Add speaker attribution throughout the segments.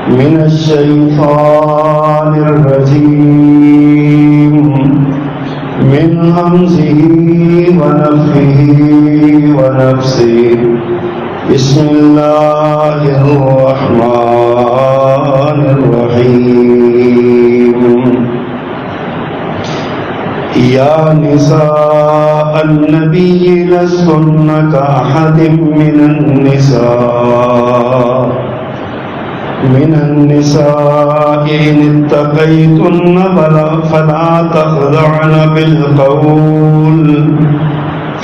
Speaker 1: من الشيطان الرجيم من همزه ونفخه ونفسه بسم الله الرحمن الرحيم يا نساء النبي لستن كأحد من النساء إن اتقيتن فلا تخضعن بالقول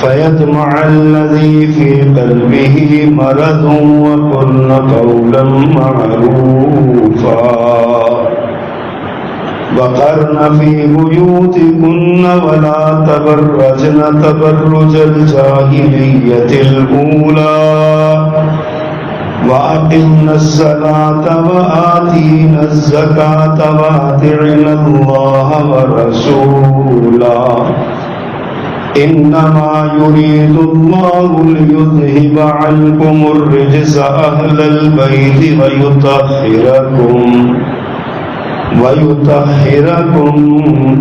Speaker 1: فيطمع الذي في قلبه مرض وقلن قولا معروفا وقرن في بيوتكن ولا تبرجن تبرج الجاهلية الأولى وأقمنا الصلاة وآتينا الزكاة وأطعنا الله ورسوله إنما يريد الله ليذهب عنكم الرجس أهل البيت ويطهركم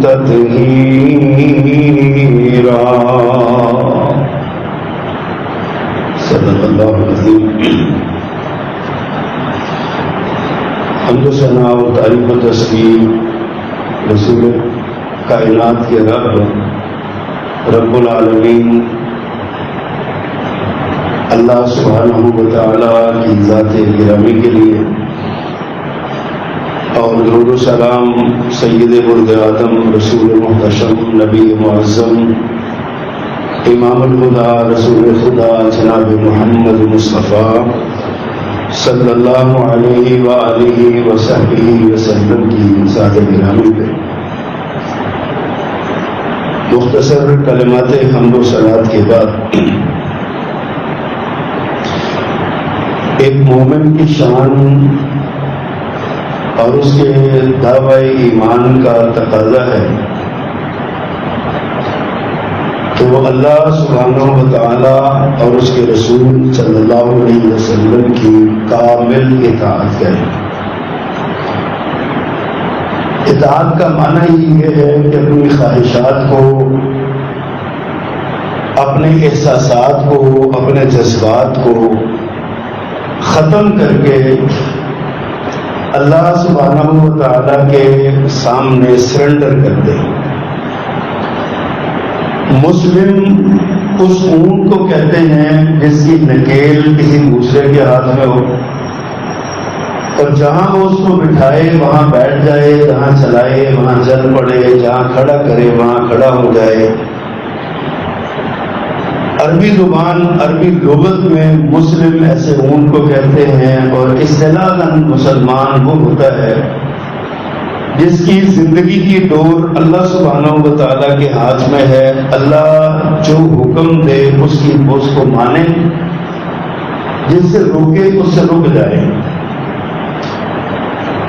Speaker 1: تطهيرا صدق الله العظيم. حمد و ثنا و تعریف و تسبیح رسول کائنات کے رب العالمین اللہ سبحانہ و تعالیٰ کی ذات گرامی کے لیے، اور درود و سلام سید ولد آدم رسول محتشم نبی معظم امام الہدیٰ رسول خدا جناب محمد مصطفیٰ صلی اللہ علیہ وآلہ وصحبہ وسلم کی ذات گرامی پہ مختصر کلمات حمد و صلوات کے بعد ایک مومن کی شان اور اس کے دعوی ایمان کا تقاضا ہے کہ وہ اللہ سبحانہ و تعالی اور اس کے رسول صلی اللہ علیہ وسلم کی کامل اطاعت کرے۔ اطاعت کا معنی یہ ہے کہ اپنی خواہشات کو، اپنے احساسات کو، اپنے جذبات کو ختم کر کے اللہ سبحانہ و تعالیٰ کے سامنے سرنڈر کر دے۔ مسلم اس اونٹ کو کہتے ہیں جس کی نکیل کسی دوسرے کے ہاتھ میں ہو، اور جہاں وہ اس کو بٹھائے وہاں بیٹھ جائے، جہاں چلائے وہاں چل پڑے، جہاں کھڑا کرے وہاں کھڑا ہو جائے۔ عربی زبان، عربی لغت میں مسلم ایسے اونٹ کو کہتے ہیں، اور اصطلاحاً مسلمان وہ ہوتا ہے جس کی زندگی کی ڈور اللہ سبحانہ و تعالیٰ کے ہاتھ میں ہے۔ اللہ جو حکم دے اس کو مانے، جس سے روکے اس سے رک جائے۔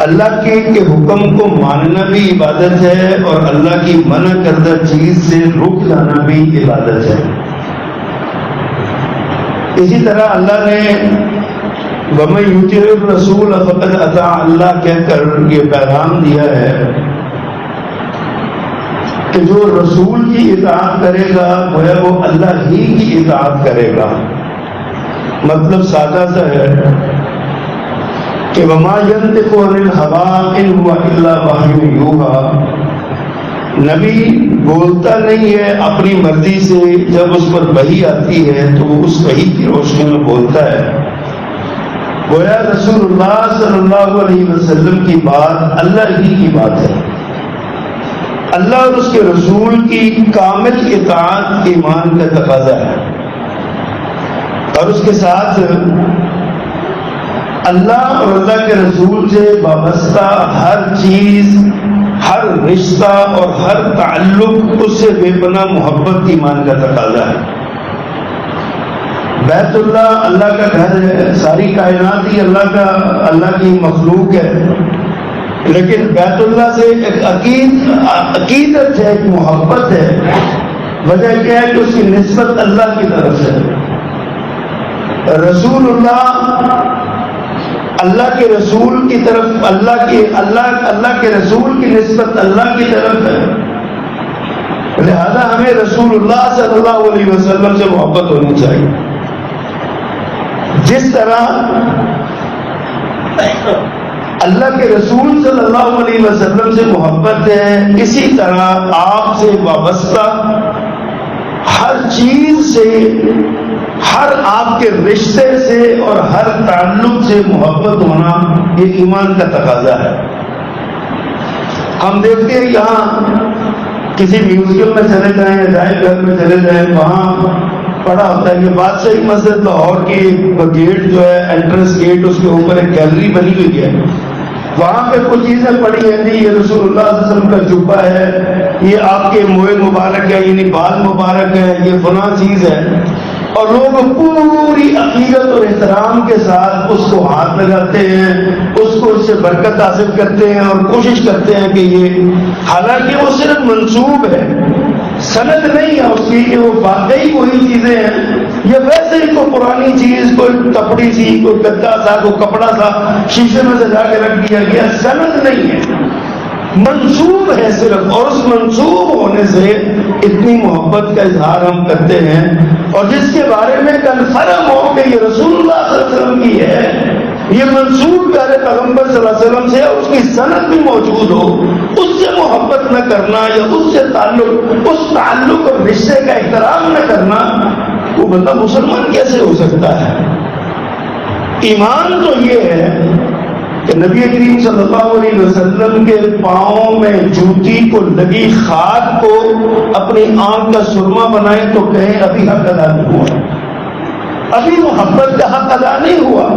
Speaker 1: اللہ کے حکم کو ماننا بھی عبادت ہے، اور اللہ کی منع کردہ چیز سے رک جانا بھی عبادت ہے۔ اسی طرح اللہ نے وَمَن يُطِعِ الرَّسُولَ فَقَدْ أَطَاعَ اللَّهَ کہہ کر یہ پیغام دیا ہے کہ جو رسول کی اطاعت کرے گا گویا وہ اللہ ہی کی اطاعت کرے گا۔ مطلب سادہ سا ہے کہ وَمَا يَنطِقُ عَنِ الْهَوَىٰ إِنْ هُوَ إِلَّا وَحْيٌ يُوحَىٰ، نبی بولتا نہیں ہے اپنی مرضی سے، جب اس پر وحی آتی ہے تو وہ اس وحی کی روشنی میں بولتا ہے۔ گویا رسول اللہ صلی اللہ علیہ وسلم کی بات اللہ ہی کی بات ہے۔ اللہ اور اس کے رسول کی کامل اطاعت ایمان کا تقاضا ہے، اور اس کے ساتھ اللہ اور اللہ کے رسول سے وابستہ ہر چیز، ہر رشتہ اور ہر تعلق اس سے بے پناہ محبت ایمان کا تقاضا ہے۔ بیت اللہ اللہ کا گھر ہے، ساری کائنات ہی اللہ کی مخلوق ہے، لیکن بیت اللہ سے ایک عقیدت ہے، ایک محبت ہے۔ وجہ کیا ہے کہ اس کی نسبت اللہ کی طرف سے۔ رسول اللہ اللہ کے رسول کی طرف اللہ کے رسول کی نسبت اللہ کی طرف ہے، لہذا ہمیں رسول اللہ صلی اللہ علیہ وسلم سے محبت ہونی چاہیے۔ جس طرح اللہ کے رسول صلی اللہ علیہ وسلم سے محبت ہے، اسی طرح آپ سے وابستہ ہر چیز سے، ہر آپ کے رشتے سے اور ہر تعلق سے محبت ہونا یہ ایمان کا تقاضا ہے۔ ہم دیکھتے ہیں یہاں کسی میوزیم میں چلے جائیں، عجائب گھر میں چلے جائیں، وہاں پڑا ہوتا ہے کہ بادشاہی مسجد لاہور کی گیٹ جو ہے، انٹرنس گیٹ، اس کے اوپر ایک گیلری بنی ہوئی ہے، وہاں پہ کچھ چیزیں پڑی ہیں، جی یہ رسول اللہ صلی اللہ علیہ وسلم کا جبہ ہے، یہ آپ کے موئے مبارک ہے، یعنی بال مبارک ہے، یہ فلاں چیز ہے، اور لوگ پوری عقیدت اور احترام کے ساتھ اس کو ہاتھ لگاتے ہیں، اس کو اس سے برکت حاصل کرتے ہیں اور کوشش کرتے ہیں کہ یہ، حالانکہ وہ صرف منسوب ہے، سند نہیں ہے اس کی کہ وہ واقعی وہی چیزیں ہیں، یہ ویسے ہی کوئی پرانی چیز، کوئی کپڑی سی، کوئی گدا تھا، کوئی کپڑا تھا، شیشے میں سے جا کے رکھ دیا گیا، سند نہیں ہے، منسوب ہے صرف، اور اس منسوب ہونے سے اتنی محبت کا اظہار ہم کرتے ہیں، اور جس کے بارے میں کنفرم ہو کہ یہ رسول اللہ صلی اللہ علیہ وسلم کی ہے، یہ منسوب پیارے پیغمبر صلی اللہ علیہ وسلم سے، اور اس کی سند بھی موجود ہو، اس سے محبت نہ کرنا یا اس سے اس تعلق اور رشتے کا احترام نہ کرنا، وہ بندہ مسلمان کیسے ہو سکتا ہے؟ ایمان تو یہ ہے کہ نبی کریم صلی اللہ علیہ وسلم کے پاؤں میں جوتی کو لگی خاک کو اپنی آنکھ کا سرما بنائے تو کہیں ابھی حق ادا نہیں ہوا، ابھی محبت کا حق ادا نہیں ہوا۔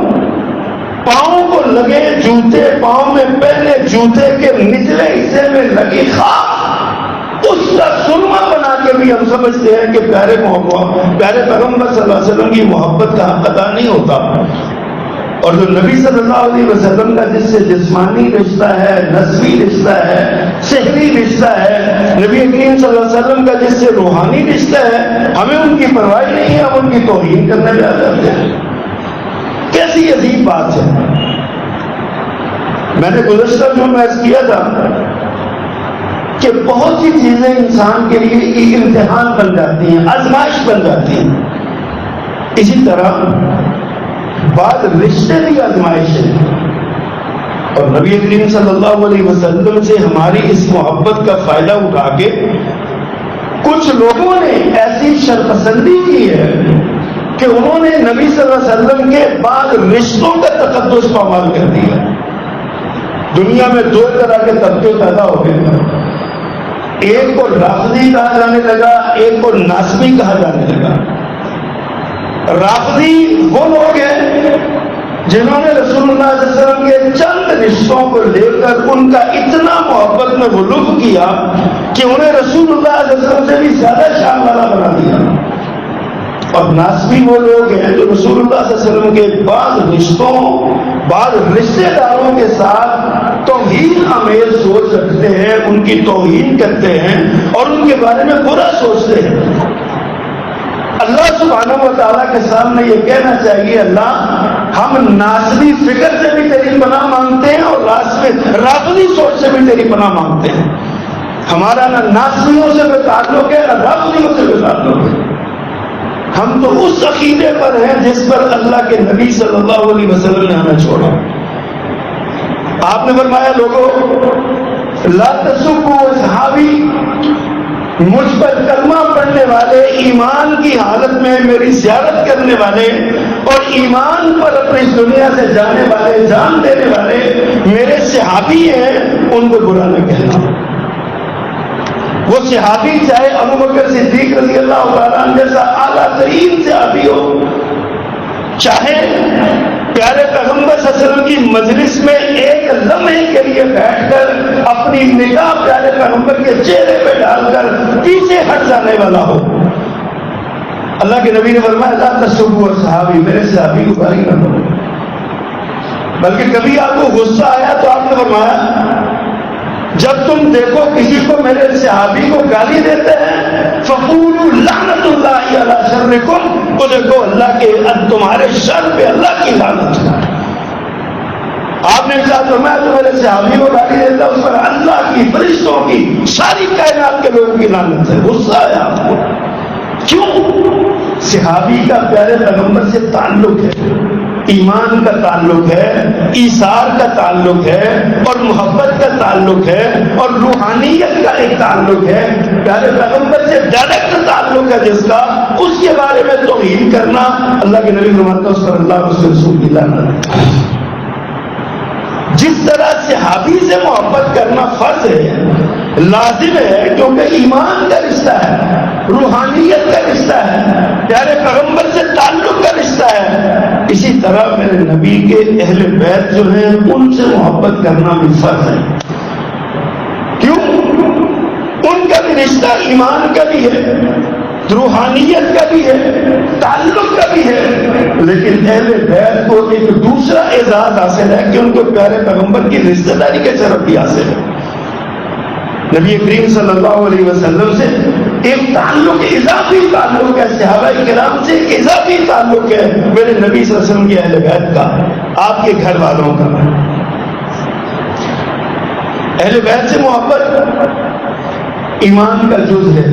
Speaker 1: پاؤں کو لگے جوتے، پاؤں میں پہنے جوتے کے نچلے حصے میں لگی خاک، اس کا سرما بنا کے بھی ہم سمجھتے ہیں کہ پیارے پیغمبر صلی اللہ علیہ وسلم کی محبت کا حق ادا نہیں ہوتا۔ اور جو نبی صلی اللہ علیہ وسلم کا جس سے جسمانی رشتہ ہے، نسبی رشتہ ہے، شہری رشتہ ہے، نبی کریم صلی اللہ علیہ وسلم کا جس سے روحانی رشتہ ہے، ہمیں ان کی پرواہ نہیں ہے، ہم ان کی توہین کرنے لگ جاتے ہیں۔ کیسی عجیب بات ہے۔ میں نے گزشتہ جو محض کیا تھا کہ بہت سی چیزیں انسان کے لیے ایک امتحان بن جاتی ہیں، آزمائش بن جاتی ہیں، اسی طرح بعد رشتے بھی آزمائش ہے، اور نبی کریم صلی اللہ علیہ وسلم سے ہماری اس محبت کا فائدہ اٹھا کے کچھ لوگوں نے ایسی شرپسندی کی ہے کہ انہوں نے نبی صلی اللہ علیہ وسلم کے بعد رشتوں کا تقدس پامال کر دیا۔ دنیا میں دو طرح کے طبقے پیدا ہو گئے، ایک کو رافضی کہا جانے لگا، ایک کو ناسبی کہا جانے لگا۔ رافضی وہ لوگ ہیں جنہوں نے رسول اللہ صلی اللہ علیہ وسلم کے چند رشتوں کو لے کر ان کا اتنا محبت میں وہ لطف کیا کہ انہیں رسول اللہ صلی اللہ علیہ وسلم سے بھی زیادہ شان والا بنا دیا۔ اور ناسبی وہ لوگ ہیں جو رسول اللہ صلی اللہ علیہ وسلم کے بعض رشتے داروں کے ساتھ توہین آمیز سوچ رکھتے ہیں، ان کی توہین کرتے ہیں اور ان کے بارے میں برا سوچتے ہیں۔ اللہ سبحانہ و تعالیٰ کے سامنے یہ کہنا چاہیے، اللہ ہم ناسبی فکر سے بھی تیری پناہ مانگتے ہیں اور رافضی سوچ سے بھی تیری پناہ مانگتے ہیں۔ ہمارا نہ ناسبیوں سے بھی تعلق ہے نہ رافضیوں سے بھی تعلق ہے، ہم تو اس عقیدے پر ہیں جس پر اللہ کے نبی صلی اللہ علیہ وسلم نے ہمیں چھوڑا۔ آپ نے فرمایا لوگوں لا تسبوا اصحابی، مجھ پر کلمہ پڑھنے والے، ایمان کی حالت میں میری زیارت کرنے والے اور ایمان پر اپنی دنیا سے جانے والے، جان دینے والے میرے صحابی ہیں، ان کو برا نہ کہنا۔ وہ صحابی چاہے ابو بکر صدیق رضی اللہ تعالیٰ عنہ جیسا اعلیٰ ترین صحابی ہو، چاہے پیارے پیغمبر صلی اللہ علیہ وسلم کی مجلس میں ایک لمحے کے لیے بیٹھ کر اپنی نگاہ پیارے پیغمبر کے چہرے پہ ڈال کر پیچھے ہٹ جانے والا ہو۔ اللہ کے نبی نے فرمایا لا تسبوا صحابی، میرے صحابی کو گالی نہ دو۔ بلکہ کبھی آپ کو غصہ آیا تو آپ نے فرمایا جب تم دیکھو کسی کو میرے صحابی کو گالی دیتے ہیں فقولوا لعنت اللہ علی شرکم، تو دیکھو اللہ کے تمہارے شر پہ اللہ کی لعنت ہے۔ آپ نے ارشاد فرمایا تو میرے صحابی کو گالی دیتا اس پر اللہ کی، فرشتوں کی، ساری کائنات کے لوگوں کی لعنت ہے. غصہ آیا آپ کو. کیوں؟ صحابی کا پیارے پیغمبر سے تعلق ہے، ایمان کا تعلق ہے، ایثار کا تعلق ہے، اور محبت کا تعلق ہے، اور روحانیت کا ایک تعلق ہے. پیارے پیغمبر سے ڈائریکٹ تعلق ہے جس کا، اس کے بارے میں توہین کرنا، اللہ کے نبی فرماتا ہے اس پر اللہ اس کے رسول کی لعنت. جس طرح صحابی سے محبت کرنا فرض ہے، لازم ہے، کیونکہ ایمان کا رشتہ ہے، روحانیت کا رشتہ ہے، پیارے پیغمبر سے تعلق کا رشتہ ہے، اسی طرح میرے نبی کے اہل بیت جو ہیں ان سے محبت کرنا بھی فرض ہے. کیوں؟ ان کا بھی رشتہ ایمان کا بھی ہے، روحانیت کا بھی ہے، تعلق کا بھی ہے. لیکن اہل بیت کو ایک دوسرا اعزاز حاصل ہے کہ ان کو پیارے پیغمبر کی رشتہ داری کے شرف بھی حاصل ہے. نبی کریم صلی اللہ علیہ وسلم سے ایک تعلق، اضافی تعلق ہے، صحابہ کرام سے ایک اضافی تعلق ہے میرے نبی صلی اللہ علیہ وسلم کے اہل بیت کا، آپ کے گھر والوں کا. اہل بیت سے محبت ایمان کا جز ہے،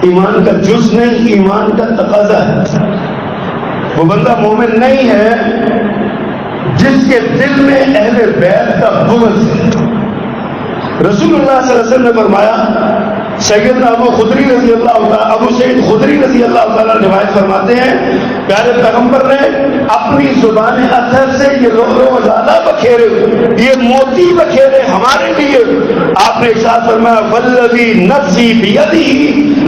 Speaker 1: ایمان کا جز نہیں، ایمان کا تقاضا ہے. وہ بندہ مومن نہیں ہے جس کے دل میں اہل بیت کا بغض ہے. رسول اللہ صلی اللہ علیہ وسلم نے فرمایا، سیدنا ابو خدری رضی اللہ تعالیٰ، ابو سعید خدری رضی اللہ تعالیٰ روایت فرماتے ہیں، پیارے پیغمبر نے اپنی زبان اطہر سے یہ روزانہ بکھیرے، یہ موتی بکھیرے ہمارے لیے. آپ نے ارشاد فرمایا، والذی نفسی بیدہ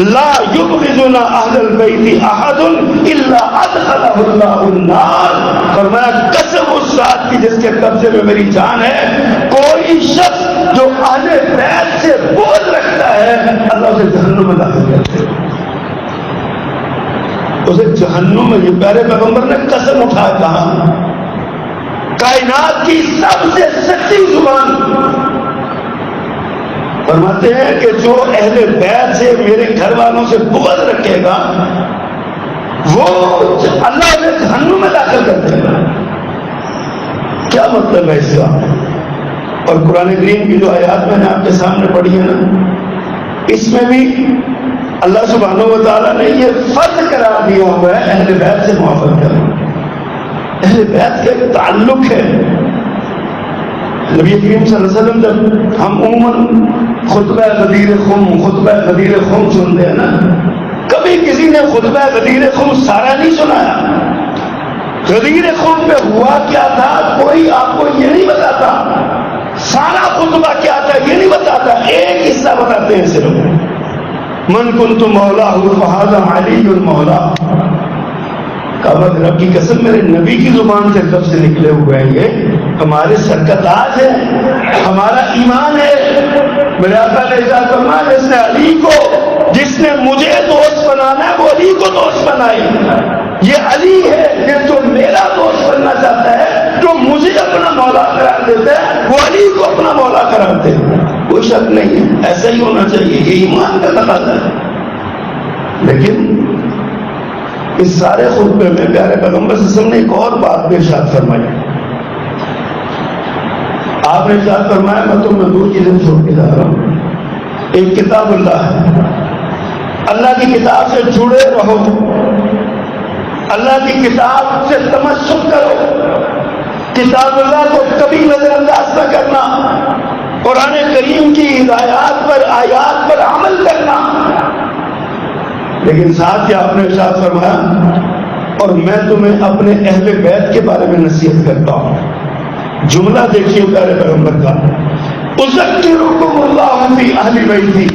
Speaker 1: لا یبغضنا اہل البیت احد الا ادخلہ اللہ النار. فرمایا قسم اس ذات کی جس کے قبضے میں میری جان ہے، کوئی شخص جو اہل بیت سے بغض رکھتا ہے اللہ اسے جہنم میں داخل کرتے ہیں، اسے جہنم میں. یہ پیارے پیغمبر نے قسم اٹھا کہا، کائنات کی سب سے سچی زبان. فرماتے ہیں کہ جو اہل بیت سے، میرے گھر والوں سے بغض رکھے گا وہ اللہ اسے جہنم میں داخل کرتے گا. کیا مطلب ہے اس کا؟ اور قرآن کریم کی جو آیات میں نے آپ کے سامنے پڑھی ہے نا، اس میں بھی اللہ سبحانہ و تعالیٰ نے یہ فرض قرار دیا ہوا ہے اہل بیت سے محبت کرنا. اہل بیت کا ایک تعلق ہے. نبی کریم صلی اللہ علیہ وسلم جب ہم عموماً خطبہ غدیر خم سنتے ہیں نا، کبھی کسی نے خطبہ غدیر خم سارا نہیں سنایا. غدیر خم پہ ہوا کیا تھا کوئی آپ کو یہ نہیں بتاتا، سارا خطبہ کیا تھا یہ نہیں بتاتا، ایک حصہ بتاتے ہیں صرف. من کنت مولا فہذا علی المولا. کعبہ رب کی قسم میرے نبی کی زبان سے لفظ نکلے ہوئے ہیں، یہ ہمارے سر کا تاج ہے، ہمارا ایمان ہے. میرے آقا نے ارشاد فرمایا، جس نے علی کو، جس نے مجھے دوست بنانا ہے وہ علی کو دوست بنائے. یہ علی ہے جو میرا دوست بننا چاہتا ہے، جو مجھے اپنا مولا قرار دیتا ہے وہ علی کو اپنا مولا قرار دے. کوئی شک نہیں ہے، ایسا ہی ہونا چاہیے، یہ ایمان کا تقاضا ہے. لیکن اس سارے خطبے میں پیارے پیغمبر صلی اللہ علیہ وسلم نے ایک اور بات بھی ارشاد فرمائی. آپ نے ارشاد فرمایا، میں تمہیں دو چیزیں چھوڑ کے جا رہا ہوں. ایک کتاب اللہ ہے، اللہ کی کتاب سے جڑے رہو، اللہ کی کتاب سے تمسک کرو، کتاب اللہ کو کبھی نظر انداز نہ کرنا، قرآن کریم کی ہدایات پر، آیات پر عمل کرنا. لیکن ساتھ ہی آپ نے ارشاد فرمایا، اور میں تمہیں اپنے اہل بیت کے بارے میں نصیحت کرتا ہوں. جملہ دیکھیے پیارے پیغمبر کا، اذکرکم اللہ فی اہل بیتی.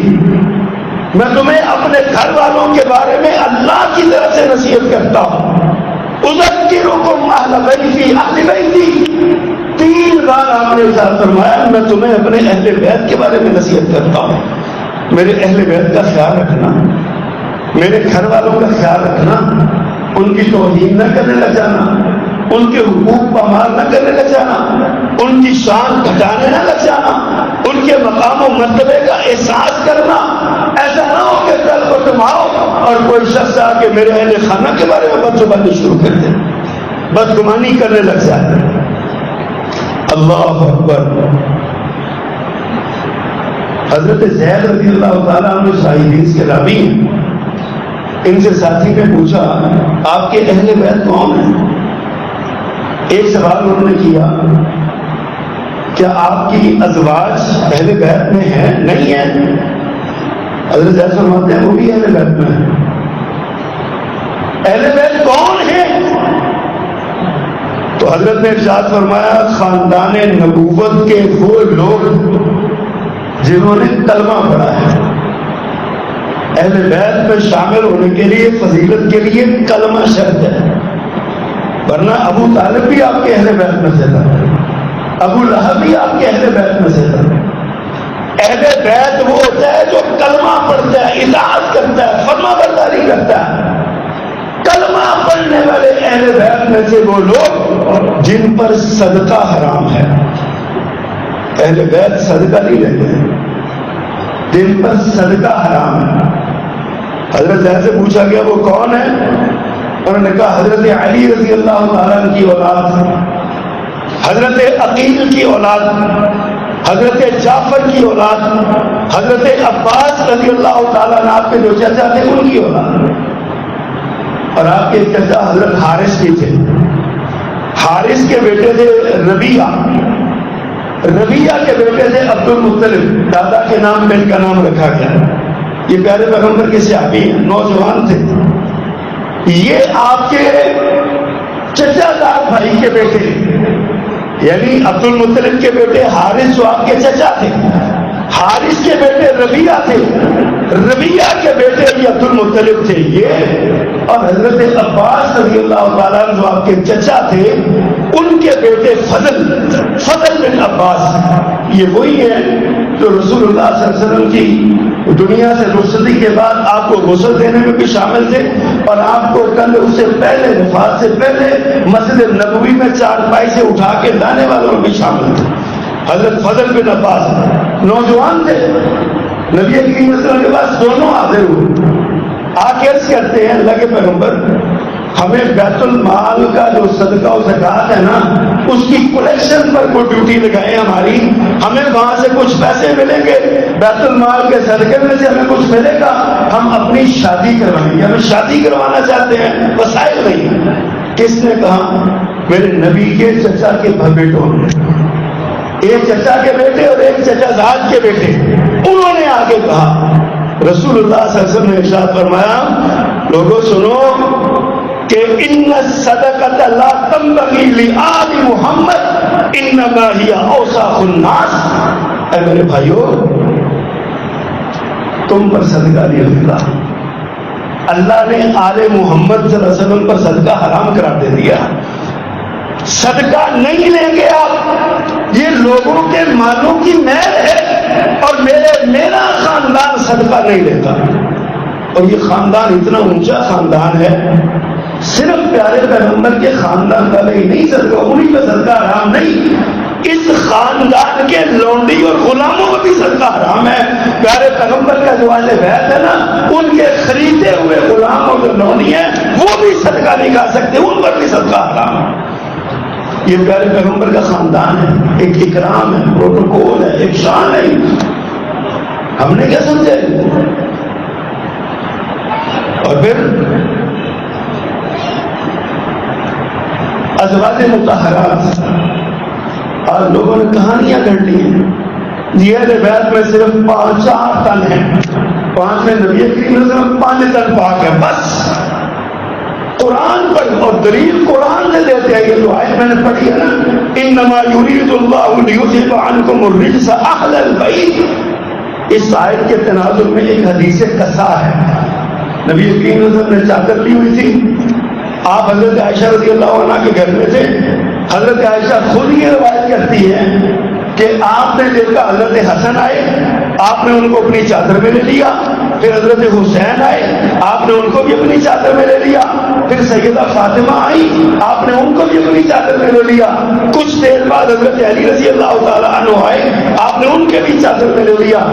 Speaker 1: میں تمہیں اپنے گھر والوں کے بارے میں اللہ کی طرف سے نصیحت کرتا ہوں. اذکرکم اہل بیتی اہل بیتی. 3 بار آپ نے ارشاد فرمایا، میں تمہیں اپنے اہل بیت کے بارے میں نصیحت کرتا ہوں. میرے اہل بیت کا خیال رکھنا، میرے گھر والوں کا خیال رکھنا، ان کی توہین نہ کرنے لگ جانا، ان کے حقوق پامال نہ کرنے لگ جانا، ان کی شان گھٹانے نہ لگ جانا، ان کے مقام و مرتبے کا احساس کرنا. ایسا نہ ہو کہ کل کو تم آؤ اور کوئی شخص آ کے میرے اہل خانہ کے بارے میں بدزبانی شروع کر دے، بدگمانی کرنے لگ جائے. اللہ اکبر. حضرت زید رضی اللہ تعالیٰ عنہ صحیح حدیث کے راوی ہیں. ان سے ساتھی نے پوچھا آپ کے اہل بیت کون ہیں؟ ایک سوال انہوں نے کیا کیا آپ کی ازواج اہل بیت میں ہیں؟ نہیں ہے. حضرت زید فرماتے ہیں وہ بھی اہل بیت میں ہیں. اہل بیت کون ہیں؟ تو حضرت نے ارشاد فرمایا خاندان نبوت کے وہ لوگ جنہوں نے کلمہ پڑھا ہے. اہل بیت میں شامل ہونے کے لیے فضیلت کے لیے کلمہ شرط ہے، ورنہ ابو طالب بھی آپ کے اہل بیت میں سے تھا، ابو لہب بھی آپ کے اہل بیت میں سے تھا. اہل بیت وہ ہوتا ہے جو کلمہ پڑھتا ہے، اطاعت کرتا ہے، فرما برداری کرتا ہے. کلمہ پڑھنے والے اہل بیت میں سے وہ لوگ جن پر صدقہ حرام ہے. اہل بیت صدقہ نہیں لیتے ہیں، جن پر صدقہ حرام ہے. حضرت زید سے پوچھا گیا وہ کون ہے؟ انہوں نے کہا حضرت علی رضی اللہ تعالیٰ عنہ کی اولاد، حضرت عقیل کی اولاد، حضرت جعفر کی اولاد، حضرت عباس رضی اللہ تعالیٰ عنہ آپ کے جو چچا تھے ان کی اولاد. اور آپ کے چچا حضرت حارث کی تھے. حارث کے بیٹے تھے ربیعہ، ربیعہ کے بیٹے تھے عبد المطلب، دادا کے نام پہ ان کا نام رکھا گیا. یہ پیارے پیغمبر کے صحابی ہیں، نوجوان تھے. یہ آپ کے چچا دار بھائی کے بیٹے، یعنی عبد المطلب کے بیٹے حارث جو آپ کے چچا تھے، حارث کے بیٹے ربیعہ تھے، ربیعہ کے بیٹے یہ عبد المطلب تھے یہ. اور حضرت عباس رضی اللہ تعالیٰ جو آپ کے چچا تھے ان کے بیٹے فضل بن عباس، یہ وہی ہے جو رسول اللہ صلی اللہ علیہ وسلم کی دنیا سے رخصتی کے بعد آپ کو غسل دینے میں بھی شامل تھے، اور آپ کو کل اس سے پہلے وفات سے پہلے مسجد نبوی میں چارپائی سے اٹھا کے لانے والوں میں بھی شامل تھے. حضرت فضل بن عباس نوجوان تھے، نبی کریم صلی اللہ علیہ وسلم کے پاس دونوں حاضر ہوئے. آ کے عرض کرتے ہیں اللہ کے پیغمبر ہمیں بیت المال کا جو صدقہ و زکوٰۃ ہے نا اس کی کلیکشن پر کوئی ڈیوٹی لگائیں ہماری، ہمیں وہاں سے کچھ پیسے ملیں گے، بیت المال کے صدقے میں سے ہمیں کچھ ملے گا، ہم اپنی شادی کروائیں گے، ہمیں شادی کروانا چاہتے ہیں، وسائل نہیں. کس نے کہا؟ میرے نبی کے چچا کے بیٹوں نے، ایک چچا کے بیٹے اور ایک چچا زاد کے بیٹے، انہوں نے آگے کہا. رسول اللہ صلی اللہ علیہ وسلم نے ارشاد فرمایا لوگوں سنو کہ ان الصدقۃ لا تنبغی لآل محمد انما ہی اوساخ الناس. اے میرے بھائیو تم پر صدقہ نہیں ہوگا، اللہ نے آل محمد صلی اللہ علیہ وسلم پر صدقہ حرام قرار دے دیا. صدقہ نہیں لیں گے آپ، یہ لوگوں کے مالوں کی میل ہے، اور میرا خاندان صدقہ نہیں لیتا. اور یہ خاندان اتنا اونچا خاندان ہے، صرف پیارے پیغمبر کے خاندان والے ہی نہیں صدقہ، انہیں پہ صدقہ حرام نہیں، اس خاندان کے لونڈی اور غلاموں کو بھی صدقہ حرام ہے. پیارے پیغمبر کا جو اہل بیت ہے نا ان کے خریدے ہوئے غلاموں جو لونڈی ہیں وہ بھی صدقہ نہیں کھا سکتے، ان پر بھی صدقہ حرام ہے. یہ پیارے پیغمبر کا خاندان ہے، ایک اکرام ہے، پروٹوکول ہے، ایک شان ہے. ہم نے کیا سمجھے؟ اور پھر ازواج مطہرات، آج لوگوں نے کہانیاں کر لی ہیں. یہ اہل بیت میں صرف 4 تن ہیں، 5 میں نبی کریم صلی اللہ علیہ وسلم 5 تن پاک ہے بس. قرآن پر اور دلیل قرآن سے دیتے ہیں. یہ جو آیت میں نے پڑھی ہے نا انما یرید اللہ لیذھب عنکم الرجس اہل البیت، اس آیت کے تناظر میں ایک حدیث قصہ ہے. نبی کریم صلی اللہ علیہ وسلم نے چادر لی ہوئی تھی، آپ حضرت عائشہ رضی اللہ عنہ کے گھر میں تھے. حضرت عائشہ خود یہ روایت کرتی ہے کہ آپ نے دیکھا حضرت حسن آئے، آپ نے ان کو اپنی چادر میں لے لیا، پھر حضرت حسین آئے، آپ نے ان کو بھی اپنی چادر میں لے لیا، پھر سیدہ فاطمہ آئی، آپ نے ان کو بھی اپنی چادر میں لے لیا. کچھ دیر بعد حضرت علی رضی اللہ تعالیٰ عنہ آئے، آپ نے ان کے بھی چادر میں لے لیا،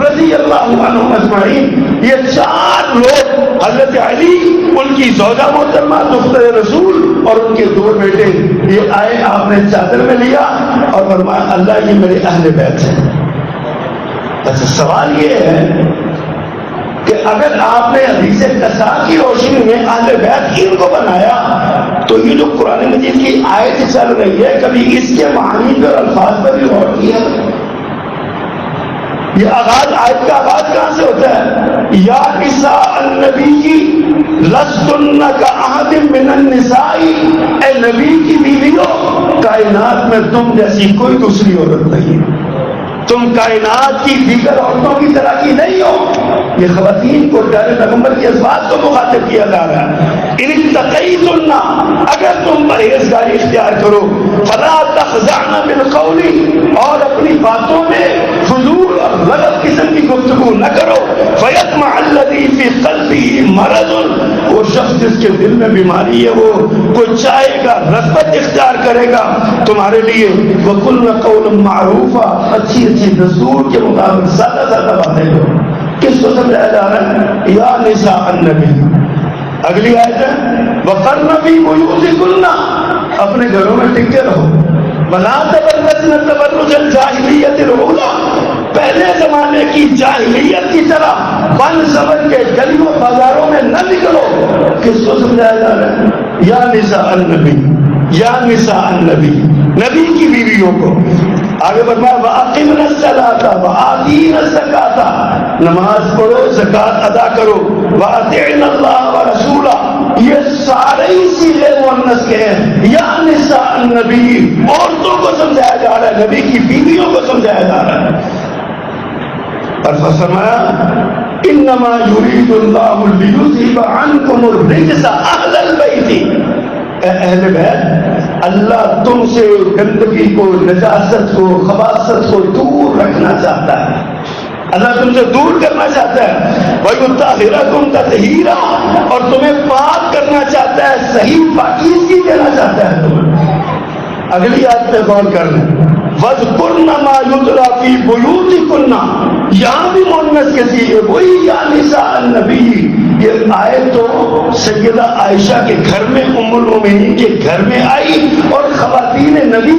Speaker 1: رضی اللہ عنہم اجمعین. یہ 4 لوگ حضرت علی، ان کی زوجہ محترمہ دختر رسول اور ان کے 2 بیٹے، یہ آئے، آپ نے چادر میں لیا، اور فرمایا اللہ یہ میرے اہل بیت ہیں۔ اچھا سوال یہ ہے کہ اگر آپ نے حدیث قصا کی روشنی میں اہل بیت ان کو بنایا تو یہ جو قرآن مجید کی آیت چل رہی ہے کبھی اس کے معانی پر الفاظ پر بھی غور کیا؟ یہ آغاز آیت کا آغاز کہاں سے ہوتا ہے؟ یا نساء النبی لستن کاحد من النساء، اے نبی کی بیویوں کائنات میں تم جیسی کوئی دوسری عورت نہیں، تم کائنات کی دیگر عورتوں کی طرح کی نہیں ہو۔ یہ خواتین کو پیارے پیغمبر کی ازواج کو مخاطب کیا جا رہا ہے۔ ان اتقیتن، اگر تم پرہیزگاری اختیار کرو، فلا تخضعن بالقول، اور اپنی باتوں میں فضول اور غلط قسم کی گفتگو نہ کرو، فیطمع الذی فی قلبہ مرض، وہ شخص جس کے دل میں بیماری ہے وہ کوئی چاہے گا رغبت اختیار کرے گا تمہارے لیے، وقلن قولا معروفا، اچھی اچھی دستور کے مطابق سادہ سادہ باتیں کرو۔ کس کو سمجھایا جا رہا ہے؟ یا نساء النبی۔ اگلی آیت ہے وقرن فی بیوتکن، اپنے گھروں میں ٹکے رہو، ولا تبرجن تبرج الجاہلیۃ الاولی، پہلے زمانے کی جاہلیت کی طرح بن سمجھ کے گلیوں بازاروں میں نہ نکلو۔ کس کو سمجھایا جا رہا ہے؟ یا نساء النبی، یا نساء النبی، نبی کی بیویوں کو۔ آگے فرمایا وَأَقِمْنَ الصَّلَاةَ وَآتِينَ الزَّكَاةَ، نماز پڑھو زکوٰۃ ادا کرو، وَأَطِعْنَ اللَّهَ وَرَسُولَهُ، یہ سارے ہی صیغے مؤنث کے ہیں۔ یا نساء النبی، عورتوں کو سمجھایا جا رہا ہے، نبی کی بیویوں کو سمجھایا جا رہا ہے۔ اور فرمایا انما یرید اللہ لیذھب عنکم الرجس اہل البیت، اے اہل بیت اللہ تم سے گندگی کو، نجاست کو، خباثت کو دور رکھنا چاہتا ہے، اللہ تم سے دور کرنا چاہتا ہے۔ وَيُطَهِّرَكُمْ تَطْهِيرًا، اور تمہیں پاک کرنا چاہتا ہے، صحیح پاکیزگی دینا چاہتا ہے تمہیں۔ اگلی آیت پہ غور کر لیں، وَاذْكُرْنَ مَا يُتْلَىٰ فِي بُيُوتِكُنَّ، یہاں بھی مؤنث کے صیغے وہی یا نساء النبی۔ یہ آیت تو سیدہ عائشہ کے گھر میں، ام المومنین کے گھر میں آئی، اور خواتین نبی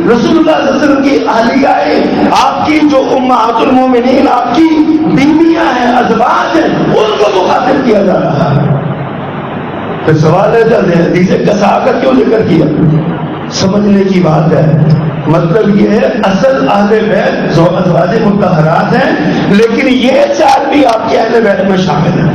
Speaker 1: رسول اللہ صلی اللہ علیہ وسلم کی اہلیہ، آپ کی جو امہات المومنین آپ کی بیویاں ہیں، ازواج ہیں، ان کو مخاطب کیا جا رہا ہے۔ پھر سوال ہے حدیث قصا کا کیوں ذکر کیا؟ سمجھنے کی بات ہے۔ مطلب یہ ہے اصل اہل بیت جو ازواج مطہرات ہیں، لیکن یہ چار بھی آپ کے اہل بیت میں شامل ہیں۔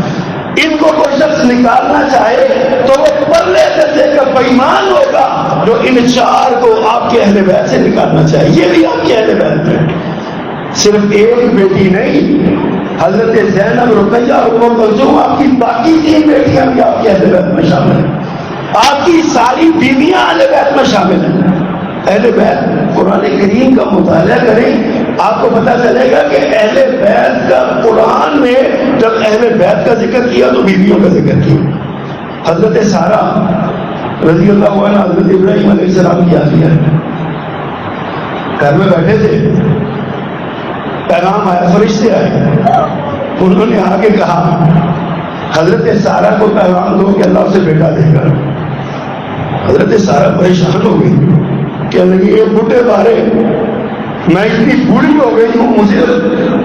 Speaker 1: ان کو کوئی شخص نکالنا چاہے تو وہ پرلے درجے کا بےایمان ہوگا جو ان چار کو آپ کے اہل بیت سے نکالنا چاہے۔ یہ بھی آپ کے اہل بیت میں، صرف ایک بیٹی نہیں، حضرت زینب، رقیہ اور ام کلثوم، آپ کی باقی تین بیٹیاں بھی آپ کے اہل بیت میں شامل ہیں، آپ کی ساری بیویاں اہل بیت میں شامل ہیں۔ اہل بیت قرآن کریم کا مطالعہ کریں، آپ کو پتہ چلے گا کہ اہل بیت کا قرآن میں جب اہل بیت کا ذکر کیا تو بیویوں کا ذکر کیا۔ حضرت سارہ رضی اللہ عنہ حضرت ابراہیم علیہ السلام کی آفیہ گھر میں بیٹھے تھے، پیغام آیا، فرشتے آئے، انہوں نے آگے کہا حضرت سارہ کو پیغام دو کہ اللہ سے بیٹا دے گا۔ حضرت سارہ پریشان ہو گئی کہ یہ بوٹے بارے، میں اتنی بوڑھی ہو گئی ہوں، مجھے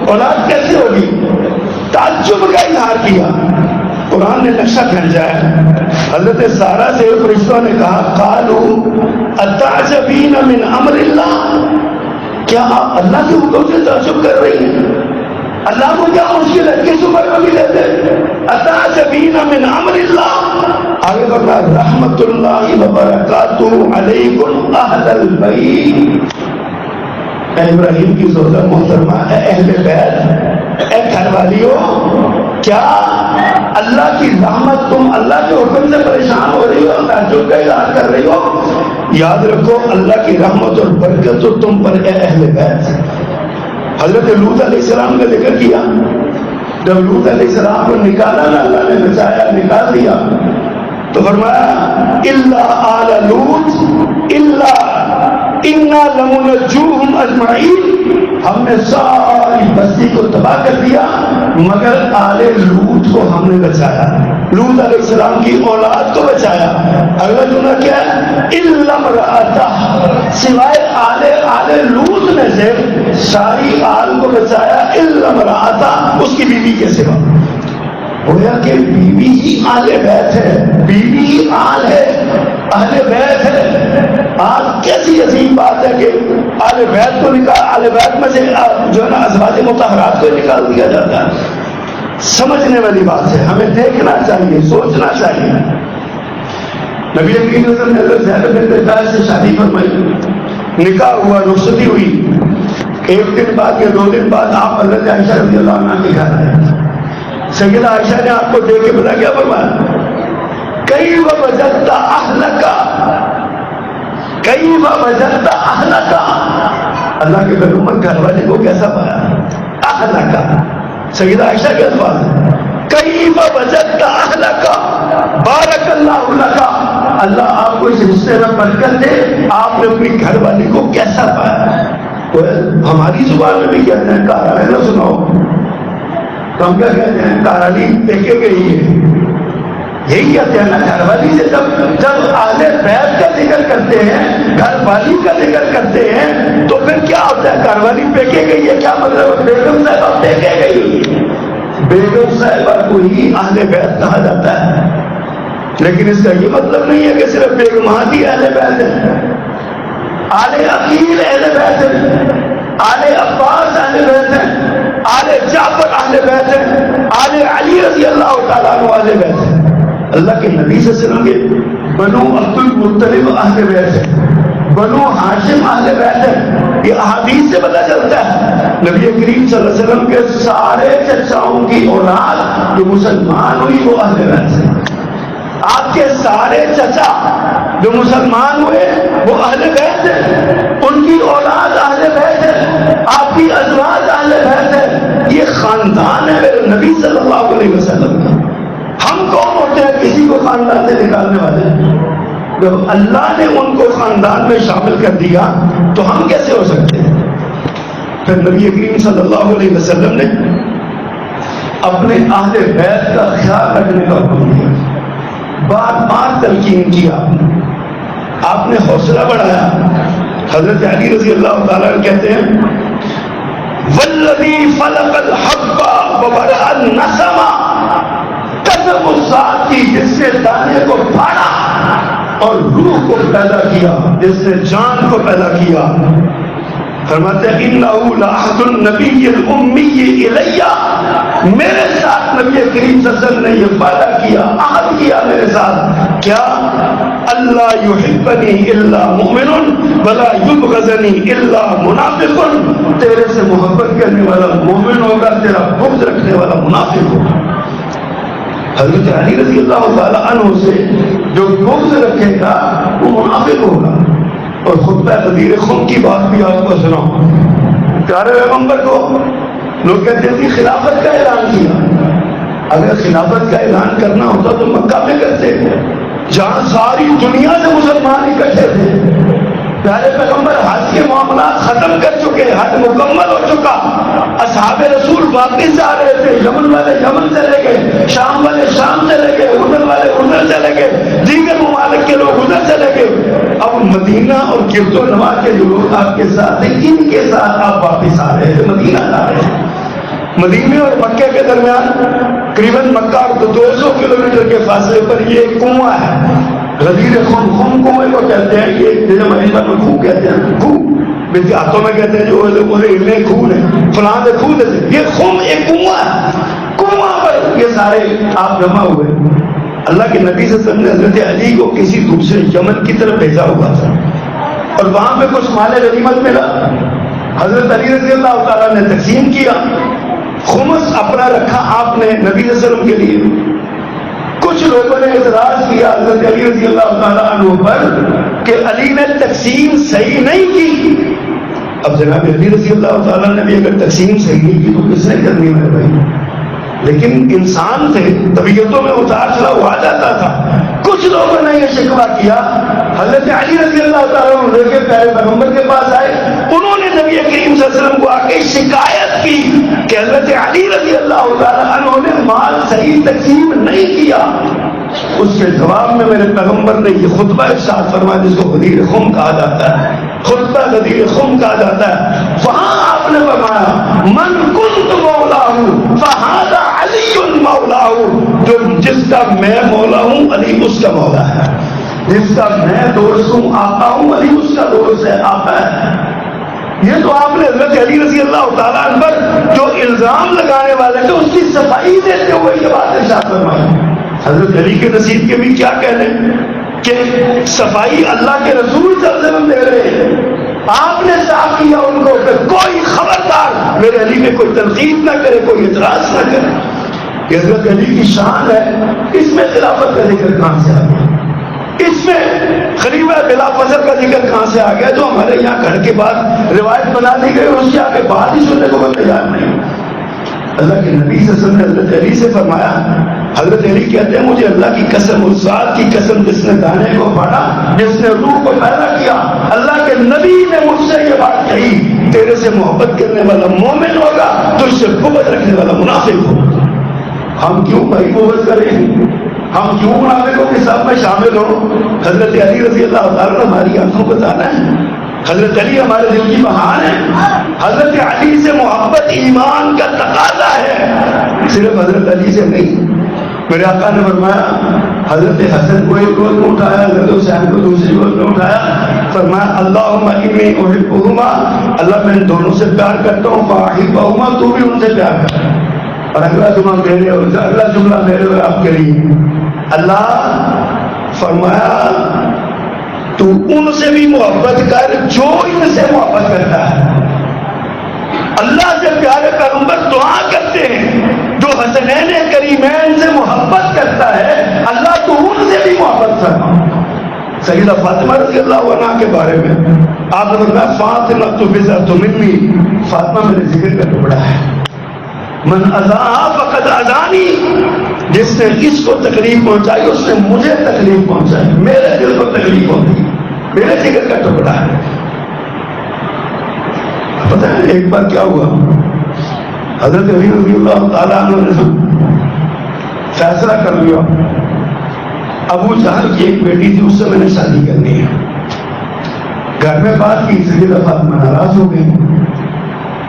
Speaker 1: اولاد کیسے ہوگی؟ تعجب کا اظہار کیا۔ قرآن نے نقشہ کھینچا ہے، حضرت سارہ سے فرشتوں نے کہا قالوا اتعجبین من امر اللہ، کیا آپ اللہ کے حکم سے تعجب کر رہی ہیں؟ اللہ کو کیا مشکل ہے، کس عمر میں بھی دیتے؟ اتعجبین من امر اللہ، آگے بڑھنا رحمت اللہ وبرکاتہ علیکم اہل البیت، اے ابراہیم کی زوجہ محترمہ، اے اہل بیت، اے گھر والیوں، کیا اللہ کی رحمت، تم اللہ کے حکم سے پریشان ہو رہی ہو، تعجب کا اظہار کر رہی ہو؟ یاد رکھو اللہ کی رحمت اور برکت تو تم پر اے اہل بیت۔ حضرت لوط علیہ السلام کا ذکر کیا، جب لوط علیہ السلام کو نکالا نا، اللہ نے بچایا، نکال دیا، تو فرمایا الا آل لوط الا انا لمنجوہم اجمعین، ہم نے ساری بستی کو تباہ کر دیا مگر آل لوط کو ہم نے بچایا، لوط علیہ السلام کی اولاد کو بچایا۔ اگلا جملہ کیا ہے؟ الا امرأتہ، سوائے آل لوط میں سے ساری آل کو بچایا الا امرأتا، اس کی بیوی کے سوا۔ گویا کہ بیوی ہی آل بیت ہے، بیوی ہی آل ہے، اہل بیت ہے۔ آج کیسی عظیم بات ہے کہ آل بیت کو نکال، آل بیت میں سے جو ہے نا ازواج مطہرات کو نکال دیا جاتا ہے۔ سمجھنے والی بات ہے، ہمیں دیکھنا چاہیے، سوچنا چاہیے۔ نبی کریم صلی اللہ علیہ وسلم نے حضرت زینب بنت جحش سے شادی فرمائی، نکاح ہوا، رخصتی ہوئی، ایک دن بعد یا 2 دن بعد آپ حضرت عائشہ رضی اللہ عنہ کے گھر آئے۔ سیدہ عائشہ نے آپ کو دیکھ کے بتا کیا فرمایا؟ کیف وجدت اہلک، کیف وجدت اہلک، اللہ کے پیغمبر گھر والے کو کیسا پایا؟ اہلک، سیدہ عائشہ کے الفاظ ہیں، کیف وجدت اہلک بارک اللہ لک، اللہ آپ کو اس رشتے میں برکت دے، آپ نے اپنی گھر والی کو کیسا پایا؟ تو ہماری زبان میں بھی کہتے ہیں کہا ہے نا، سناؤ ہم کیا کہتے ہیں؟ گھر والی دیکھے گئی ہے، یہی کہتے ہیں نا گھر والی سے۔ جب اہل بیت کا ذکر کرتے ہیں، گھر والی کا ذکر کرتے ہیں، تو پھر کیا ہوتا ہے؟ گھر والی پیکے گئی ہے، کیا مطلب؟ بیگم صاحبہ پیکے گئی، بیگم صاحبہ کو ہی اہل بیت کہا جاتا ہے۔ لیکن اس کا یہ مطلب نہیں ہے کہ صرف بیگمات ہی اہل بیت ہے، آل عقیل اہل بیت ہے، آل عباس اہل بیت ہے، آل جعفر اہل بیت ہے، آل علی رضی اللہ تعالیٰ عنہ اہل بیت ہے۔ اللہ کے نبی صلی اللہ علیہ وسلم کے بنو عبد المطلب اہل بیت ہے، بنو ہاشم اہل بیت ہے۔ یہ احادیث سے پتہ چلتا ہے نبی کریم صلی اللہ علیہ وسلم کے سارے چچاؤں کی اولاد جو مسلمان ہوئی وہ اہل بیت ہے۔ آپ کے سارے چچا جو مسلمان ہوئے وہ اہل بیت ہیں، ان کی اولاد اہل بیت ہے، آپ کی ازواج اہل بیت ہے۔ یہ خاندان ہے میرے نبی صلی اللہ علیہ وسلم کا۔ ہم کون ہوتے ہیں کسی کو خاندان سے نکالنے والے؟ جب اللہ نے ان کو خاندان میں شامل کر دیا تو ہم کیسے ہو سکتے ہیں؟ پھر نبی کریم صلی اللہ علیہ وسلم نے اپنے اہل بیت کا خیال رکھنے کا حکم دیا، بار بار تلقین کیا، آپ نے حوصلہ بڑھایا۔ حضرت علی رضی اللہ تعالیٰ کہتے ہیں والذی فلق الحب وبرأ النسم، قسم اس ذات کی جس نے دانے کو پھاڑا اور روح کو پیدا کیا، جس نے جان کو پیدا کیا۔ فرماتے ہیں انہ لعہد النبی الامی الیہ، میرے ساتھ نبی کریم صلی اللہ علیہ وسلم نے یہ وعدہ کیا، عہد کیا میرے ساتھ، کیا؟ اللہ یحبنی الا مؤمن ولا یبغضنی الا منافق، تیرے سے محبت کرنے والا مومن ہوگا، تیرا بغض رکھنے والا منافق ہوگا۔ حضرت علی رضی اللہ تعالیٰ عنہ سے جو بغض رکھے گا وہ منافق ہوگا۔ اور خطبہ غدیر خم کی بات بھی آپ کو سناؤ، پیارے پیغمبر کو لوگ کہتے ہیں خلافت کا اعلان کیا، اگر خلافت کا اعلان کرنا ہوتا تو مکہ میں کرتے، جہاں ساری دنیا سے مسلمان اکٹھے تھے۔ پیارے پیغمبر حج کے معاملات ختم کر چکے، حج مکمل ہو چکا، اصحاب رسول واپس آ رہے تھے، یمن والے یمن چلے گئے، شام والے شام چلے گئے، اردن والے اردن چلے گئے، دیگر ممالک کے لوگ ادھر چلے گئے۔ اب مدینہ اور گرد و نواح کے جو لوگ آپ کے ساتھ ہیں، ان کے ساتھ آپ واپس آ رہے تھے، مدینہ جا رہے تھے۔ مدینے اور مکے کے درمیان قریباً مکہ اور 200 کلومیٹر کے فاصلے پر یہ ایک کنواں ہے، غدیر خم، خم کنویں کو کہتے ہیں، یہ جیسے مہینہ میں خوہ کہتے ہیں، خوہ دیہاتوں میں کہتے ہیں جو اتنے خوہ نے فلاں سے خوہ دیتے، یہ خم ایک کنواں ہے، کنواں پر یہ سارے آپ جمع ہوئے۔ اللہ کے نبی صلی اللہ علیہ وسلم نے حضرت علی کو کسی دوسرے یمن کی طرف بھیجا ہوا تھا اور وہاں پہ کچھ مال غنیمت ملا، حضرت علی رضی اللہ تعالیٰ نے تقسیم کیا، خمس اپنا رکھا آپ نے نبی صلی اللہ علیہ وسلم کے لیے۔ کچھ لوگوں نے اعتراض کیا حضرت علی رضی اللہ تعالیٰ عنہ پر کہ علی نے تقسیم صحیح نہیں کی۔ اب جناب علی رضی اللہ تعالیٰ نے بھی اگر تقسیم صحیح نہیں کی تو کس نے کرنی ہے بھائی؟ لیکن انسان تھے، طبیعتوں میں اتار چڑھاؤ آ جاتا تھا۔ کچھ لوگوں نے یہ شکوہ کیا، حضرت علی رضی اللہ تعالیٰ عنہ لے کے پیارے پیغمبر کے پاس آئے، انہوں نے نبی کریم صلی اللہ علیہ وسلم کو آ کے شکایت کی کہ حضرت علی رضی اللہ تعالیٰ عنہ نے مال صحیح تقسیم نہیں کیا۔ اس کے جواب میں میرے پیغمبر نے یہ خطبہ ارشاد فرمایا جس کو غدیر خم کہا جاتا ہے، خطبہ غدیر خم کہا جاتا ہے. وہاں آپ نے فرمایا من کنت مولاہ فہذا علی مولاہ، جو جس کا میں مولا ہوں علی اس کا مولا ہے، جس کا میں دوست ہوں آقا ہوں علی اس کا دوست ہے آقا ہے. یہ تو آپ نے حضرت علی رضی اللہ تعالیٰ عنہ پر جو الزام لگانے والے تھے اس کی صفائی دیتے ہوئے یہ بات ارشاد فرمائی. حضرت علی کے نصیب کے بھی کیا کہنے کہ صفائی اللہ کے رسول صلی اللہ علیہ وسلم دے رہے ہیں. آپ نے صاف کیا ان کو کہ کوئی خبردار میرے علی میں کوئی تنقید نہ کرے، کوئی اعتراض نہ کرے. یہ حضرت علی کی شان ہے. اس میں خلافت کا ذکر کہاں سے آ گیا؟ اس میں خلیفہ بلا فضل کا ذکر کہاں سے آ گیا جو ہمارے یہاں گھر کے بعد روایت بنا دی گئی، اس کے آگے بات ہی سننے کو میں تیار نہیں. اللہ کے نبی صلی اللہ علیہ وسلم نے حضرت علی سے فرمایا، حضرت علی کہتے ہیں مجھے اللہ کی قسم، اس ذات کی قسم جس نے دانے کو پھاڑا، جس نے روح کو پیدا کیا، اللہ کے نبی نے مجھ سے یہ بات کہی تیرے سے محبت کرنے والا مومن ہوگا، تجھ سے بغض رکھنے والا منافق ہوگا. ہم کیوں بھائی بغض کریں؟ ہم کیوں منافقوں کے ساتھ میں شامل ہوں؟ حضرت علی رضی اللہ تعالیٰ ہماری آنکھوں کو تانا ہے. حضرت علی ہمارے دل کی بہان ہے. حضرت علی سے محبت ایمان کا تقاضا ہے، صرف حضرت علی سے نہیں. میرے آقا نے فرمایا حضرت حسن کو ایک روز میں اٹھایا، حضرت حسین کو دوسری روز میں اٹھایا، فرمایا اللہم انی احبہما، اللہ میں ان دونوں سے پیار کرتا ہوں، فاحبہما تو بھی ان سے پیار کر. اور اگلا جملہ میرے اور اگلا جملہ میرے اور آپ کے لیے. اللہ فرمایا تو ان سے بھی محبت کر جو ان سے محبت کرتا ہے. اللہ سے پیارے پیغمبر دعا کرتے ہیں جو حسنین کریمین سے محبت کرتا ہے، اللہ تو ان سے بھی محبت کرتا. سیدہ فاطمہ رضی اللہ عنہ کے بارے میں آپ نے فرمایا فاطمہ تو بضعۃ منی، فاطمہ میرے ذکر کا ٹکڑا ہے. من اذاها فقد اذانی، جس نے اس کو تکلیف پہنچائی اس نے مجھے تکلیف پہنچائی، میرے دل کو تکلیف ہوتی، میرے جگر کا ٹکڑا ہے. پتہ ہے ایک بار کیا ہوا، حضرت علی رضی اللہ تعالیٰ عنہ نے فیصلہ کر لیا ابو جہل کی ایک بیٹی تھی، اس سے میں نے شادی کرنی ہے. گھر میں بات کی، سیدہ فاطمہ ناراض ہو گئی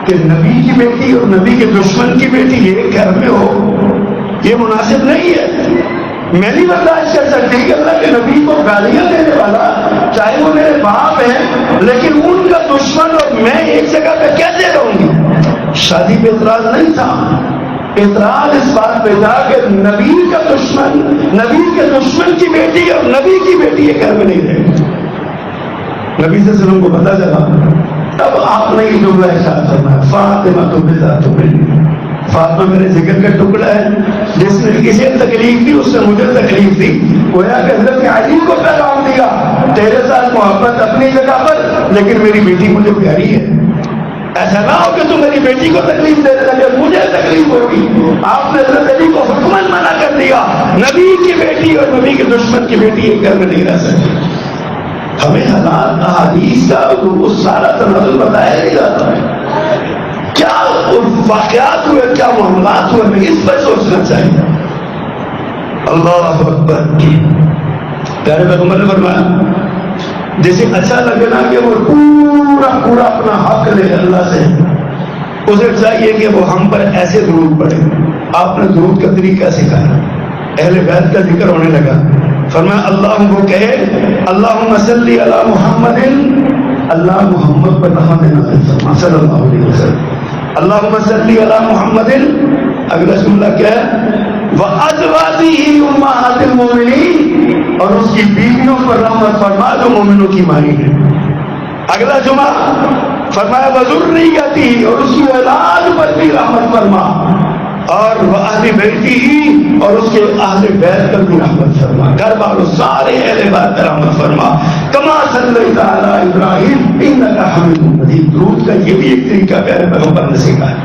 Speaker 1: کہ نبی کی بیٹی اور نبی کے دشمن کی بیٹی ایک گھر میں ہو، یہ مناسب نہیں ہے. میں نہیں برداشت کر سکتی کہ اللہ کے نبی کو گالیاں دینے والا، چاہے وہ میرے باپ ہیں لیکن ان کا دشمن اور میں ایک جگہ پہ کیسے رہوں گی. شادی پہ اعتراض نہیں تھا، اعتراض اس بات پہ تھا کہ نبی کا دشمن، نبی کے دشمن کی بیٹی اور نبی کی بیٹی ایک گھر میں نہیں رہے. نبی صلی اللہ علیہ وسلم کو پتا چلا، تب آپ نے یہ جملہ ارشاد فرمایا فاطمہ تو بضعۃ منی، فاطمہ میرے ذکر کا ٹکڑا ہے. جس نے کسی تکلیف دی اس سے مجھے تکلیف دی. گویا کہ حضرت علی کو پیغام دیا تیرے ساتھ محبت اپنی جگہ پر، لیکن میری بیٹی مجھے پیاری ہے. ایسا نہ ہو کہ تم میری بیٹی کو تکلیف دینے لگے، مجھے تکلیف ہوگی. آپ نے حضرت علی کو حکمن منع کر دیا، نبی کی بیٹی اور نبی کے دشمن کی بیٹی ایک گھر میں نہیں رہ سکتی. ہمیں حالات احادیث کا وہ سارا تناظر بتایا نہیں جاتا ہے، کیا واقعات ہوئے، کیا معاملات ہوئے، ہمیں اس پر سوچنا چاہیے. اللہ اکبر. پیارے پیغمبر نے فرمایا جسے اچھا لگے نا کہ وہ پورا اپنا حق لے اللہ سے، اسے چاہیے کہ وہ ہم پر ایسے درود پڑھے. آپ نے درود کا طریقہ سکھایا، اہل بیت کا ذکر ہونے لگا. فرمایا اللہ کو کہے اللہم صلی علی محمد، اللہ محمد پر رحمت نازل فرما صلی اللہ علیہ وسلم. اللہم صلی علی محمد، اگلا جملہ کیا ہے وَأَزْوَاجِهِ أُمَّهَاتِ الْمُؤْمِنِينَ، اور اس کی بیویوں پر رحمت فرما جو مومنوں کی مائی ہے. اگلا جمعہ فرمایا وَذُرِّيَّتِهِ، اور اس کی اولاد پر بھی رحمت فرما، اور وَأَهْلِ بَيْتِهِ، اور اس کے اہل بیت پر بھی رحمت فرما، گھر والوں سارے اہل بیت پر رحمت فرما. كَمَا صَلَّيْتَ عَلَىٰ إِبْرَاهِيمَ إِنَّكَ حَمِيدٌ مَجِيدٌ. درود کا یہ بھی ایک طریقہ پیارے پیغمبر نے سکھایا.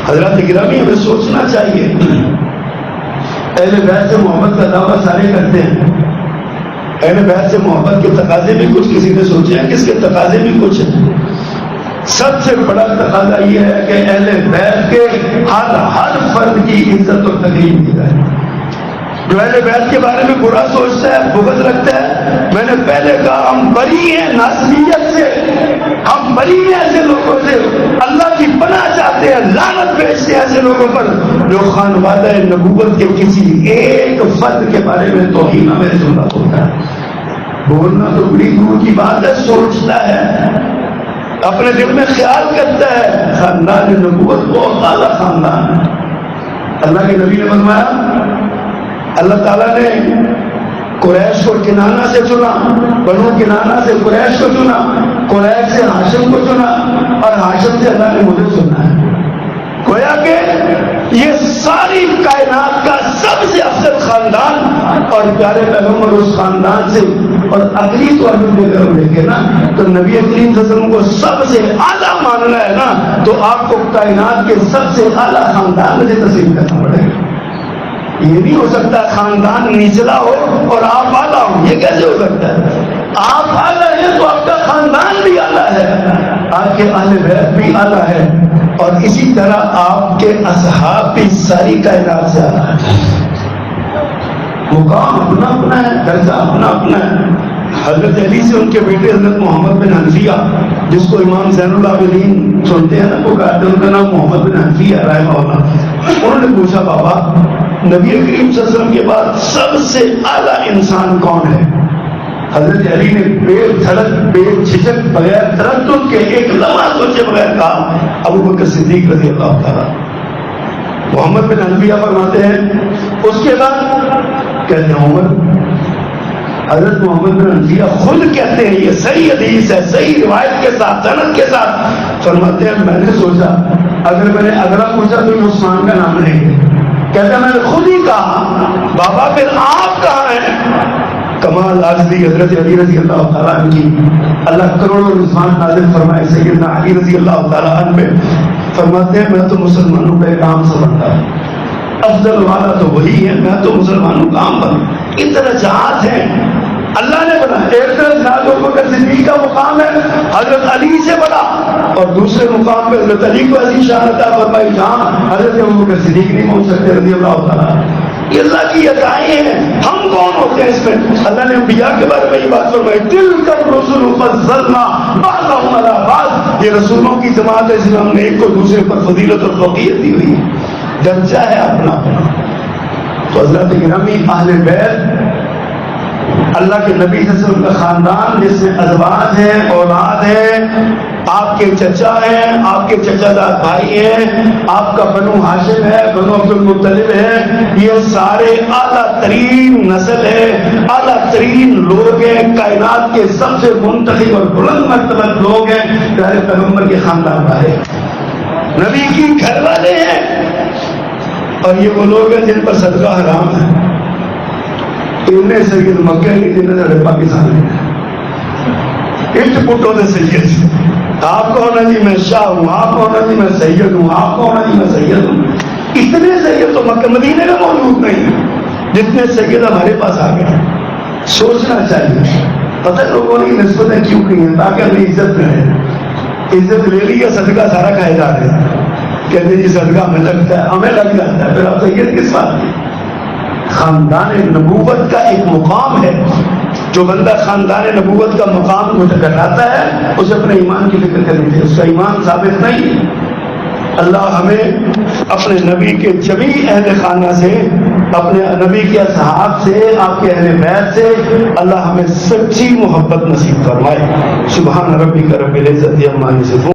Speaker 1: حضرات گرامی ہمیں سوچنا چاہیے، اہل بیت سے محبت کا دعویٰ سارے کرتے ہیں، اہل بیت سے محبت کے تقاضے بھی کچھ کسی نے سوچے ہیں، کس کے تقاضے بھی کچھ ہیں. سب سے بڑا تقاضا یہ ہے کہ اہل بیت کے ہر فرد کی عزت اور تکریم کی جائے. جو اہل بیت کے بارے میں برا سوچتا ہے، بغض رکھتا ہے، میں نے پہلے کہا ہم بری ہیں ناسبیت سے، ہم بری ہیں ایسے لوگوں سے، اللہ کی پناہ چاہتے ہیں، لعنت بھیجتے ہیں ایسے لوگوں پر جو خانوادہ نبوت کے کسی ایک فرد کے بارے میں توہین میں جملہ ہوتا ہے۔ بولنا تو بڑی دور کی بات ہے، سوچتا ہے، اپنے دل میں خیال کرتا ہے۔ خاندان نبوت بہت اعلیٰ خاندان ہے۔ اللہ کے نبی نے فرمایا، اللہ تعالیٰ نے قریش کو کنانہ سے چنا، بنو کنانہ سے قریش کو چنا، قریش سے ہاشم کو چنا، اور ہاشم سے اللہ نے مجھے چنا ہے۔ گویا کہ یہ ساری کائنات کا سب سے افضل خاندان، اور پیارے پیغمبر اس خاندان سے، اور عقلی طور پر اگر ہم دیکھیں نا تو نبی کریم صلی اللہ علیہ وسلم کو سب سے اعلیٰ ماننا ہے نا، تو آپ کو کائنات کے سب سے اعلیٰ خاندان سے تسلیم کرنا پڑے گا۔ یہ نہیں ہو سکتا خاندان نچلا ہو اور آپ اعلیٰ ہوں، یہ کیسے ہو سکتا ہے؟ آپ اعلیٰ ہیں تو آپ کا خاندان بھی اعلیٰ ہے، آپ کے اہل بیت بھی اعلیٰ ہے، اور اسی طرح آپ کے اصحاب بھی ساری کائنات سے اعلیٰ ہے۔ مقام اپنا اپنا ہے، درجہ اپنا اپنا ہے۔ حضرت علی سے ان کے بیٹے حضرت محمد بن حنفیہ، جس کو امام زین العابدین سنتے ہیں نا، وہ کہتے ہیں ان کا نام محمد بن حنفیہ رحمہ اللہ۔ انہوں نے پوچھا، بابا نبی کریم صلی اللہ علیہ وسلم کے بعد سب سے اعلیٰ انسان کون ہے؟ حضرت علی نے بے دھڑک بے جھجک بغیر تردد کے ایک لمحہ سوچے بغیر کہا، ابو بکر صدیق رضی اللہ تعالیٰ۔ محمد بن حنفیہ فرماتے ہیں اس کے بعد کہتے ہیں عمر۔ حضرت محمد بن حنفیہ خود کہتے ہیں، یہ صحیح حدیث ہے، صحیح روایت کے ساتھ، سند کے ساتھ، فرماتے ہیں میں نے سوچا اگر میں نے اگلا پوچھا تو یہ عثمان کا نام لیں گے، کہتے ہیں میں نے خود ہی کہا بابا پھر آپ کہاں ہیں؟ کمال عاجزی حضرت علی رضی اللہ تعالیٰ عنہ کی، اللہ کروڑوں رضوان نازل فرمائے سیدنا علی رضی اللہ تعالیٰ عنہ پہ، فرماتے ہیں میں تو مسلمانوں کا کام سمجھتا ہوں، افضل والا تو وہی ہے، میں تو مسلمانوں کا عام بن۔ اس طرح جہات ہیں اللہ نے بنا، ایک طرف جناب ابو بکر صدیق کا مقام ہے حضرت علی سے بڑا، اور دوسرے مقام پہ حضرت علی کو ایسی شان عطا فرمائی جہاں حضرت ابو بکر صدیق نہیں پہنچ سکتے رضی اللہ تعالیٰ۔ یہ اللہ کی عطائیں ہیں، ہم کون ہوتے ہیں اس میں؟ اللہ نے انبیاء کے بارے میں یہ بات فرمائی، تلک الرسل فضلنا بعضهم علی بعض، یہ رسولوں کی جماعت ہے جس میں ہم نے ایک کو دوسرے پر فضیلت اور فوقیت دی ہوئی ہے، درجہ ہے اپنا اپنا۔ تو حضرت گرامی اہل بیت اللہ کے نبی صلی اللہ علیہ وسلم کا خاندان جس میں ازواج ہیں، اولاد ہیں، آپ کے چچا ہیں، آپ کے چچا دار بھائی ہیں، آپ کا بنو ہاشم ہے، بنو عبد المطلب ہے، یہ سارے اعلیٰ ترین نسل ہے، اعلیٰ ترین لوگ ہیں، کائنات کے سب سے منتخب اور بلند مرتبہ لوگ ہیں، پیارے پیغمبر کے خاندان والے، نبی کی گھر والے ہیں، اور یہ وہ لوگ ہیں جن پر صدقہ حرام ہے۔ انہیں سید مکہ کی جنہیں سارے پاکستان میں اٹ پٹوں سے سید، آپ کو ہونا جی میں شاہ ہوں، آپ کو ہونا جی میں سید ہوں، آپ کو ہونا جی میں سید ہوں۔ اتنے سید تو مکہ مدینے میں موجود نہیں جتنے سید ہمارے پاس آ گئے۔ سوچنا چاہیے، پتہ لوگوں نے نسبتیں کیوں کی ہیں؟ تاکہ ہمیں عزت ملے، عزت لے لی، صدقہ سارا کھائے جا رہے ہیں، کہتے جی صدقہ ہمیں لگتا ہے، ہمیں لگ جاتا ہے، پھر آپ سید کس بات کی؟ خاندان نبوت کا ایک مقام ہے، جو بندہ خاندان نبوت کا مقام گھٹاتا ہے اسے اپنے ایمان کی فکر کرنی چاہیے، اس کا ایمان ثابت نہیں۔ اللہ ہمیں اپنے نبی کے جمیع اہل خانہ سے، اپنے نبی کے اصحاب سے، آپ کے اہل بیت سے اللہ ہمیں سچی محبت نصیب فرمائے۔ سبحان ربک رب العزت عما یصفون۔